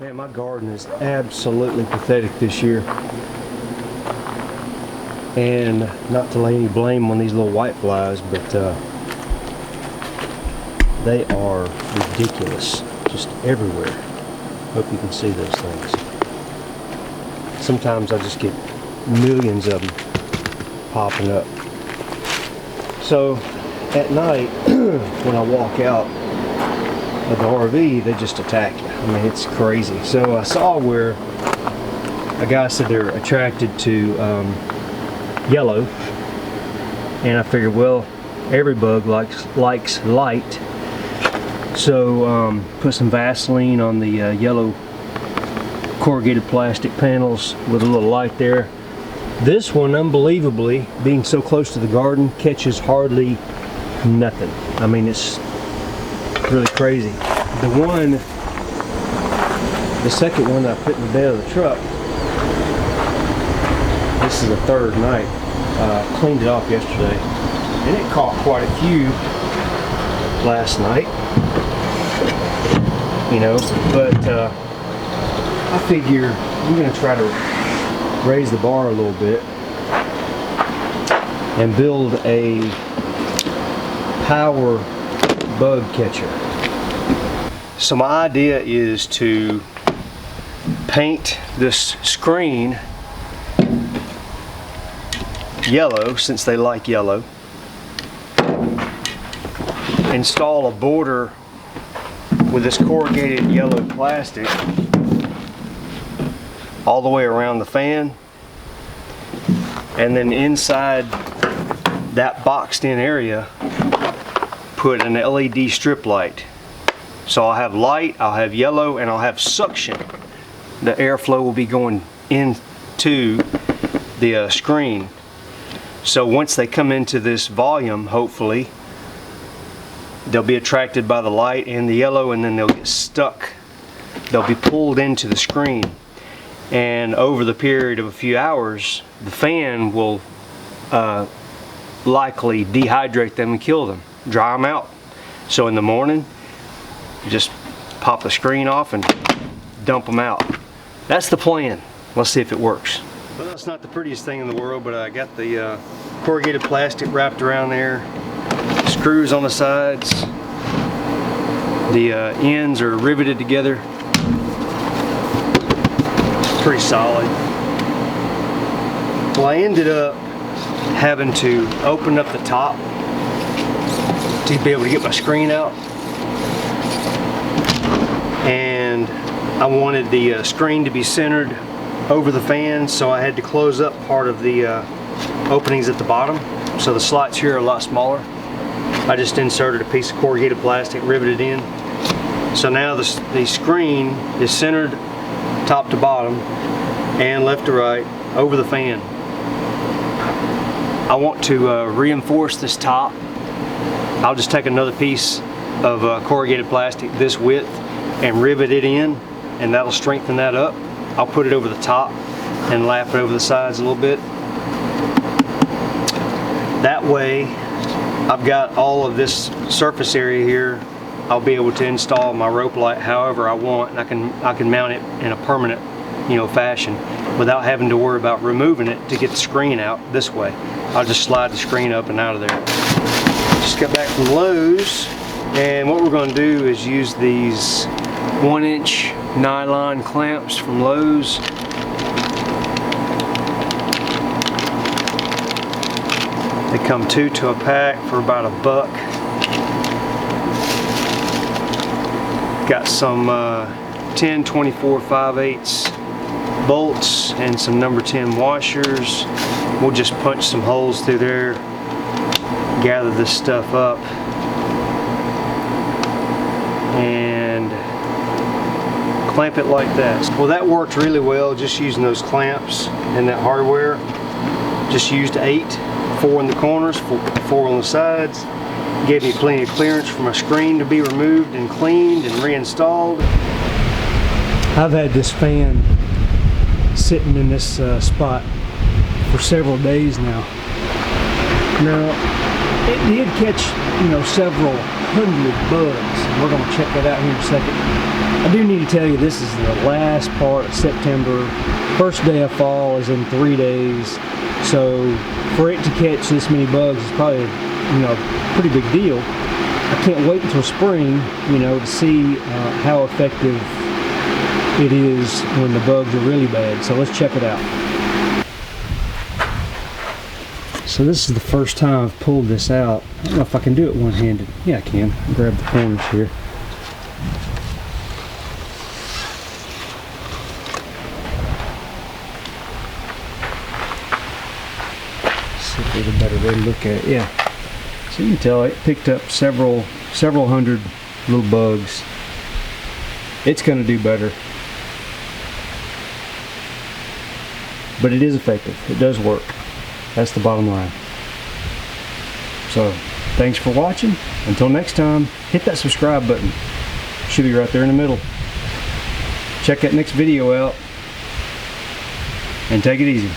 Man, my garden is absolutely pathetic this year. And not to lay any blame on these little whiteflies, but they are ridiculous, just everywhere. Hope you can see those things. Sometimes I just get millions of them popping up. So at night, when I walk out of the RV, they just attack you. I mean, it's crazy. So I saw where a guy said they're attracted to yellow, and I figured, well, every bug likes light. So put some Vaseline on the yellow corrugated plastic panels with a little light there. This one, unbelievably, being so close to the garden, catches hardly nothing. I mean, it's really crazy. The second one I put in the bed of the truck, this is the third night. Cleaned it off yesterday, and it caught quite a few last night, you know, but I figure I'm going to try to raise the bar a little bit and build a power bug catcher. So my idea is to paint this screen yellow, since they like yellow, install a border with this corrugated yellow plastic all the way around the fan, and then inside that boxed in area put an LED strip light. So I'll have light, I'll have yellow, and I'll have suction. The airflow will be going into the screen. So once they come into this volume, hopefully, they'll be attracted by the light and the yellow, and then they'll get stuck. They'll be pulled into the screen. And over the period of a few hours, the fan will likely dehydrate them and kill them, dry them out. So in the morning, you just pop the screen off and dump them out. That's the plan. Let's see if it works. Well, that's not the prettiest thing in the world, but I got the corrugated plastic wrapped around there, screws on the sides, the ends are riveted together. Pretty solid. Well, I ended up having to open up the top to be able to get my screen out, and I wanted the screen to be centered over the fan, so I had to close up part of the openings at the bottom, so the slots here are a lot smaller. I just inserted a piece of corrugated plastic, riveted in, so now the screen is centered top to bottom and left to right over the fan. I want to reinforce this top. I'll just take another piece of corrugated plastic this width and rivet it in, and that'll strengthen that up. I'll put it over the top and lap it over the sides a little bit. That way I've got all of this surface area here. I'll be able to install my rope light however I want, and I can mount it in a permanent, you know, fashion without having to worry about removing it to get the screen out this way. I'll just slide the screen up and out of there. Just got back from Lowe's, and what we're going to do is use these 1-inch nylon clamps from Lowe's. They come 2 to a pack for about $1. Got some 10, 24, 5/8 bolts and some number 10 washers. We'll just punch some holes through there, gather this stuff up, and clamp it like that. Well, that worked really well, just using those clamps and that hardware. Just used 8, 4 in the corners, 4 on the sides. Gave me plenty of clearance for my screen to be removed and cleaned and reinstalled. I've had this fan sitting in this spot for several days now. Now, it did catch, you know, several hundred bugs. We're going to check that out here in a second. I do need to tell you, this is the last part of September. First day of fall is in 3 days. So for it to catch this many bugs is probably, a pretty big deal. I can't wait until spring, to see how effective it is when the bugs are really bad. So let's check it out. So this is the first time I've pulled this out. I don't know if I can do it one-handed. Yeah, I can. I'll grab the corners here. See if there's a better way to look at it. Yeah. So you can tell it picked up several hundred little bugs. It's going to do better. But it is effective. It does work. That's the bottom line. So, thanks for watching. Until next time, hit that subscribe button. Should be right there in the middle. Check that next video out. And take it easy.